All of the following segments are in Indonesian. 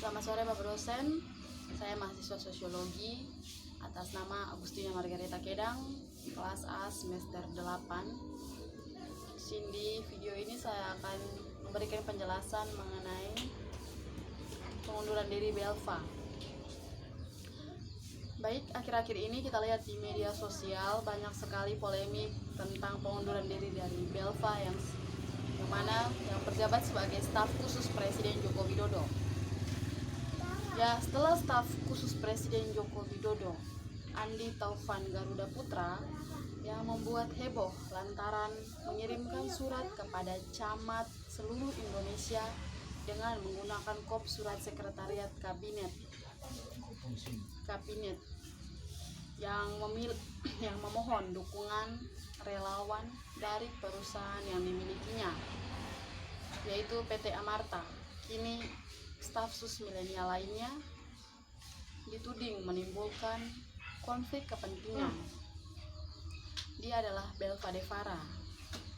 Selamat sore Bapak dosen, saya mahasiswa sosiologi atas nama Agustina Margareta Kedang, kelas A semester 8. Di video ini saya akan memberikan penjelasan mengenai pengunduran diri Belva. Baik, akhir-akhir ini kita lihat di media sosial banyak sekali polemik tentang pengunduran diri dari Belva yang mana yang berjabat sebagai staf khusus Presiden Joko Widodo. Ya, setelah staf khusus Presiden Joko Widodo, Andi Taufan Garuda Putra, yang membuat heboh lantaran mengirimkan surat kepada camat seluruh Indonesia dengan menggunakan kop surat sekretariat kabinet yang memohon dukungan relawan dari perusahaan yang dimilikinya, yaitu PT Amarta. Kini staf sus milenial lainnya dituding menimbulkan konflik kepentingan. Dia adalah Belva Devara,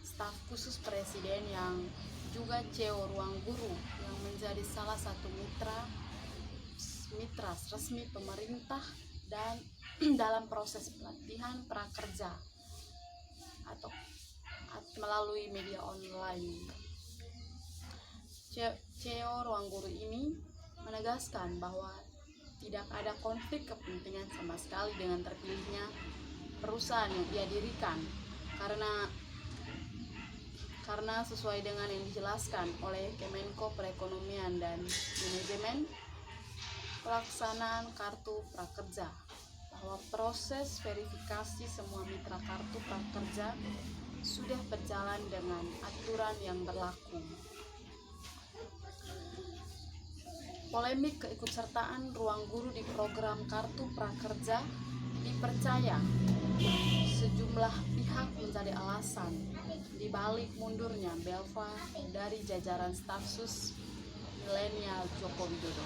staf khusus presiden yang juga CEO Ruang Guru, yang menjadi salah satu mitra resmi pemerintah dan dalam proses pelatihan prakerja atau melalui media online. CEO Ruang Guru ini menegaskan bahwa tidak ada konflik kepentingan sama sekali dengan terpilihnya perusahaan yang ia dirikan, karena sesuai dengan yang dijelaskan oleh Kemenko Perekonomian dan Manajemen Pelaksanaan Kartu Prakerja, bahwa proses verifikasi semua mitra kartu prakerja sudah berjalan dengan aturan yang berlaku. Polemik keikutsertaan Ruang Guru di program Kartu Prakerja dipercaya sejumlah pihak menjadi alasan dibalik mundurnya Belva dari jajaran staf sus milenial Joko Widodo.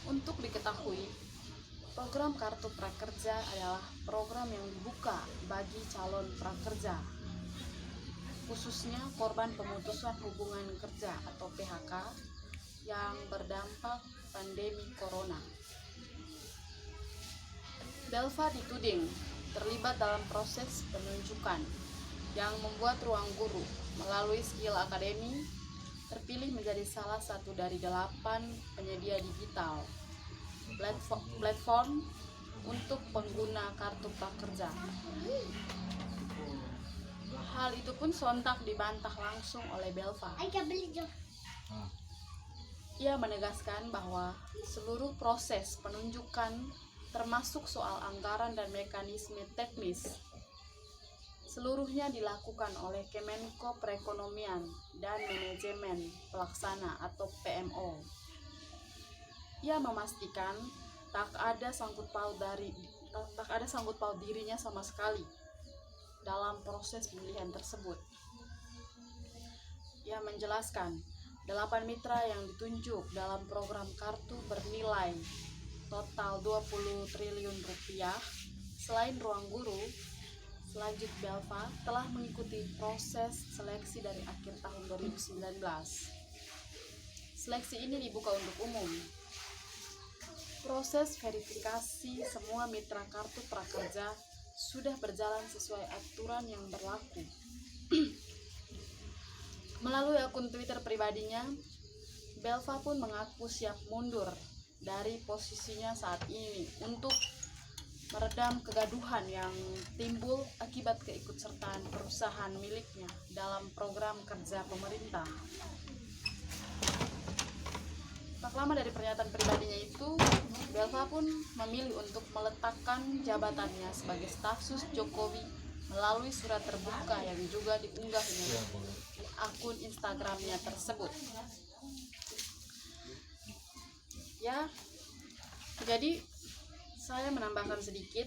Untuk diketahui, program Kartu Prakerja adalah program yang dibuka bagi calon prakerja, khususnya korban pemutusan hubungan kerja atau PHK yang berdampak pandemi corona. Belva dituding terlibat dalam proses penunjukan yang membuat Ruang Guru melalui skill akademi terpilih menjadi salah satu dari 8 penyedia digital platform untuk pengguna kartu prakerja. Hal itu pun sontak dibantah langsung oleh Belva. Ia menegaskan bahwa seluruh proses penunjukan termasuk soal anggaran dan mekanisme teknis seluruhnya dilakukan oleh Kemenko Perekonomian dan Manajemen Pelaksana atau PMO. Ia memastikan tak ada sangkut paut dirinya sama sekali dalam proses pemilihan tersebut. Ia menjelaskan 8 mitra yang ditunjuk dalam program kartu bernilai total 20 triliun rupiah. Selain Ruang Guru, selanjut Belva telah mengikuti proses seleksi dari akhir tahun 2019. Seleksi ini dibuka untuk umum. Proses verifikasi semua mitra kartu prakerja sudah berjalan sesuai aturan yang berlaku. Melalui akun Twitter pribadinya, Belva pun mengaku siap mundur dari posisinya saat ini untuk meredam kegaduhan yang timbul akibat keikutsertaan perusahaan miliknya dalam program kerja pemerintah. Tak lama dari pernyataan pribadinya itu, Belva pun memilih untuk meletakkan jabatannya sebagai staf sus Jokowi melalui surat terbuka yang juga diunggah di akun Instagramnya tersebut. Ya, jadi saya menambahkan sedikit,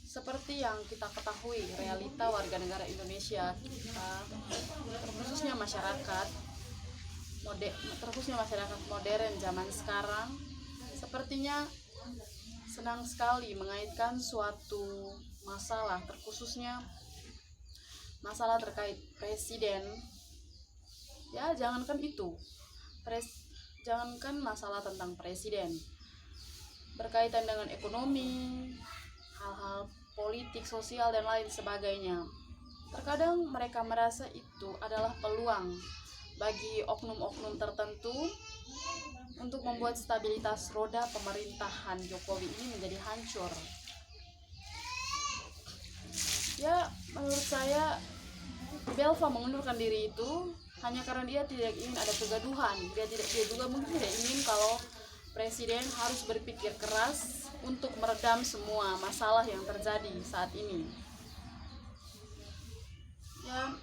seperti yang kita ketahui realita warga negara Indonesia kita, terkhususnya masyarakat modern zaman sekarang, sepertinya senang sekali mengaitkan suatu masalah, terkhususnya masalah terkait presiden. Ya, jangankan itu, jangankan masalah tentang presiden, berkaitan dengan ekonomi, hal-hal politik, sosial, dan lain sebagainya. Terkadang mereka merasa itu adalah peluang bagi oknum-oknum tertentu untuk membuat stabilitas roda pemerintahan Jokowi ini menjadi hancur. Ya, menurut saya Belva mengundurkan diri itu hanya karena dia tidak ingin ada kegaduhan. Dia juga mungkin tidak ingin kalau presiden harus berpikir keras untuk meredam semua masalah yang terjadi saat ini. Ya,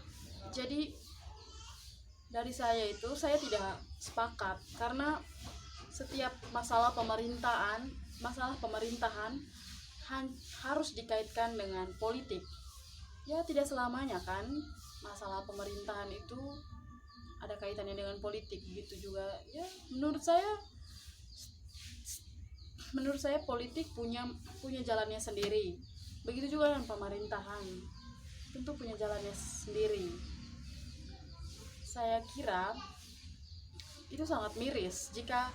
jadi dari saya itu saya tidak sepakat karena setiap masalah pemerintahan harus dikaitkan dengan politik. Ya, tidak selamanya kan masalah pemerintahan itu ada kaitannya dengan politik. Begitu juga ya, menurut saya politik punya jalannya sendiri. Begitu juga dengan pemerintahan, tentu punya jalannya sendiri. Saya kira itu sangat miris jika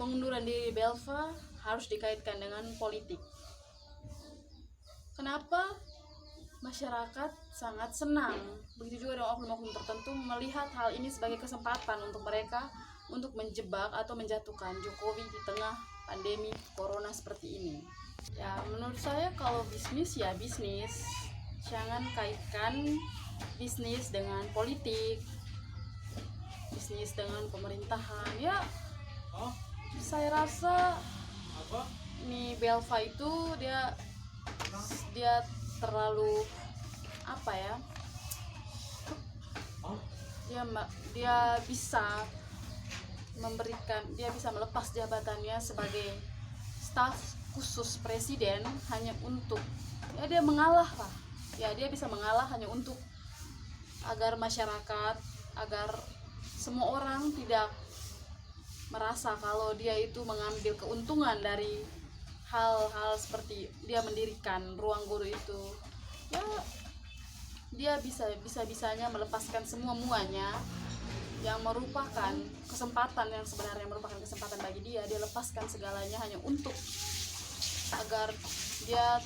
pengunduran diri Belva harus dikaitkan dengan politik. Kenapa? Masyarakat sangat senang, begitu juga dengan oknum-oknum tertentu melihat hal ini sebagai kesempatan untuk mereka untuk menjebak atau menjatuhkan Jokowi di tengah pandemi corona seperti ini. Ya, menurut saya kalau bisnis ya bisnis, jangan kaitkan bisnis dengan politik, bisnis dengan pemerintahan. Ya, saya rasa ini Belva itu dia terlalu dia bisa melepas jabatannya sebagai staf khusus presiden hanya untuk dia bisa mengalah hanya untuk agar masyarakat, agar semua orang tidak merasa kalau dia itu mengambil keuntungan dari hal-hal seperti dia mendirikan ruang guru itu. Ya, dia bisa-bisanya melepaskan semua-muanya yang merupakan kesempatan, yang sebenarnya merupakan kesempatan bagi dia lepaskan segalanya hanya untuk agar dia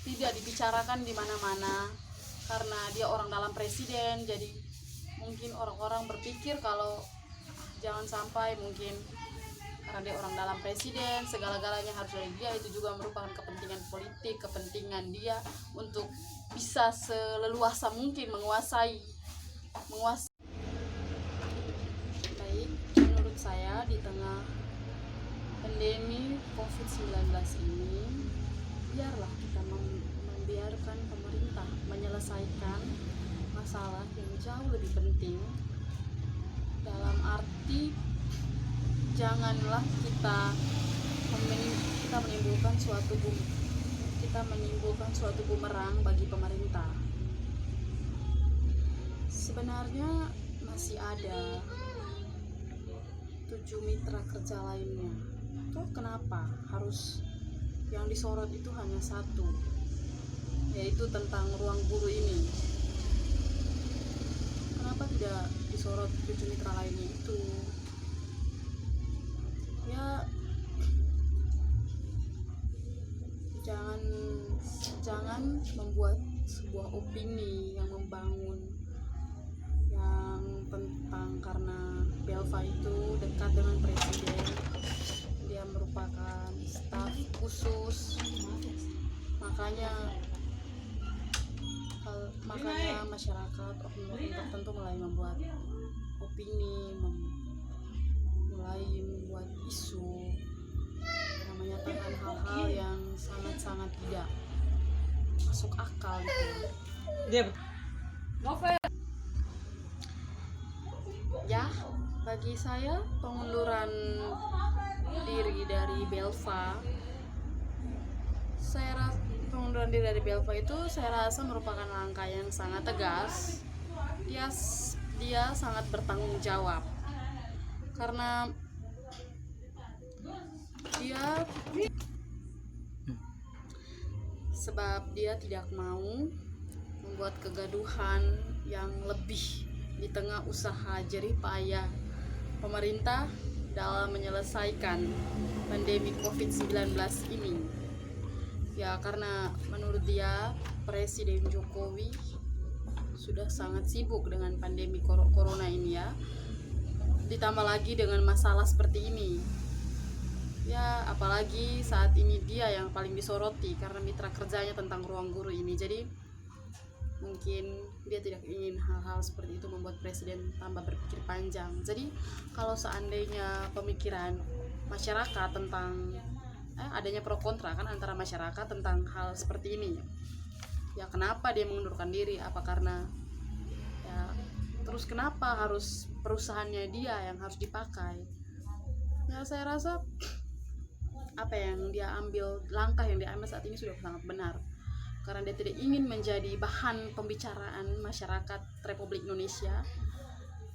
tidak dibicarakan di mana-mana karena dia orang dalam presiden. Jadi mungkin orang-orang berpikir kalau jangan sampai mungkin karena dia orang dalam presiden segala-galanya harus dari dia. Itu juga merupakan kepentingan politik, kepentingan dia untuk bisa seleluasa mungkin menguasai. Baik, menurut saya di tengah pandemi COVID-19 ini, biarlah kita membiarkan pemerintah menyelesaikan masalah yang jauh lebih penting, dalam arti janganlah kita menimbulkan suatu bumerang bagi pemerintah. Sebenarnya masih ada 7 mitra kerja lainnya. Toh kenapa harus yang disorot itu hanya satu, yaitu tentang ruang guru ini? Kenapa tidak disorot 7 mitra lainnya itu? Ya, jangan membuat sebuah opini yang membangun yang tentang karena Belva itu dekat dengan presiden, dia merupakan staf khusus, makanya masyarakat oknum tertentu mulai membuat opini, mulai membuat isu yang menyatakan hal-hal yang sangat-sangat tidak masuk akal gitu. Ya, bagi saya pengunduran diri dari Belva, itu saya rasa merupakan langkah yang sangat tegas. Dia sangat bertanggung jawab karena dia tidak mau membuat kegaduhan yang lebih di tengah usaha jerih payah pemerintah dalam menyelesaikan pandemi COVID-19 ini. Ya, karena menurut dia Presiden Jokowi sudah sangat sibuk dengan pandemi corona ini ya. Ditambah lagi dengan masalah seperti ini. Ya, apalagi saat ini dia yang paling disoroti karena mitra kerjanya tentang ruang guru ini. Jadi mungkin dia tidak ingin hal-hal seperti itu membuat presiden tambah berpikir panjang. Jadi kalau seandainya pemikiran masyarakat tentang adanya pro kontra kan antara masyarakat tentang hal seperti ini, ya kenapa dia mengundurkan diri? Apa karena ya terus kenapa harus perusahaannya dia yang harus dipakai? Ya saya rasa apa yang dia ambil, langkah yang dia ambil saat ini sudah sangat benar, karena dia tidak ingin menjadi bahan pembicaraan masyarakat Republik Indonesia,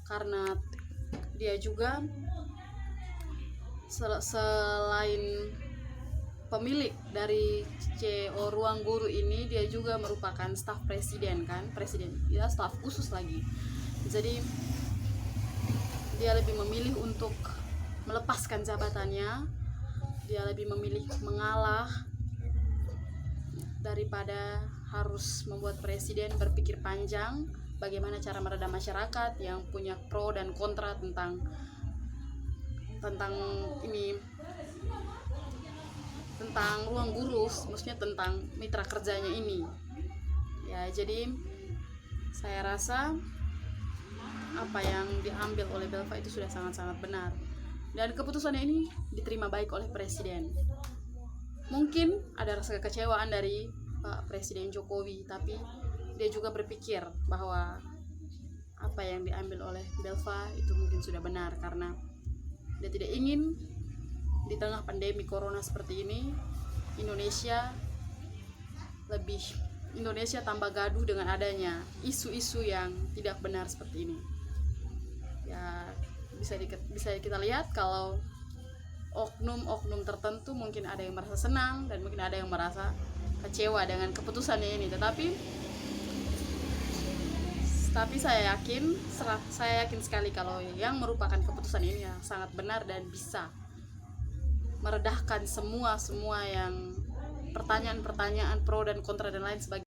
karena dia juga selain pemilik dari CEO Ruang Guru ini, dia juga merupakan staf presiden kan, presiden ya, staf khusus lagi. Jadi dia lebih memilih untuk melepaskan jabatannya, dia lebih memilih mengalah daripada harus membuat presiden berpikir panjang bagaimana cara meredam masyarakat yang punya pro dan kontra tentang ini, tentang ruang guru, maksudnya tentang mitra kerjanya ini. Ya, jadi saya rasa apa yang diambil oleh Belva itu sudah sangat-sangat benar, dan keputusannya ini diterima baik oleh presiden. Mungkin ada rasa kekecewaan dari Pak Presiden Jokowi, tapi dia juga berpikir bahwa apa yang diambil oleh Belva itu mungkin sudah benar, karena dia tidak ingin di tengah pandemi corona seperti ini Indonesia tambah gaduh dengan adanya isu-isu yang tidak benar seperti ini. Ya, bisa kita lihat kalau oknum-oknum tertentu mungkin ada yang merasa senang dan mungkin ada yang merasa kecewa dengan keputusannya ini, tapi saya yakin sekali kalau yang merupakan keputusan ini ya sangat benar dan bisa meredahkan semua yang pertanyaan-pertanyaan pro dan kontra dan lain sebagainya.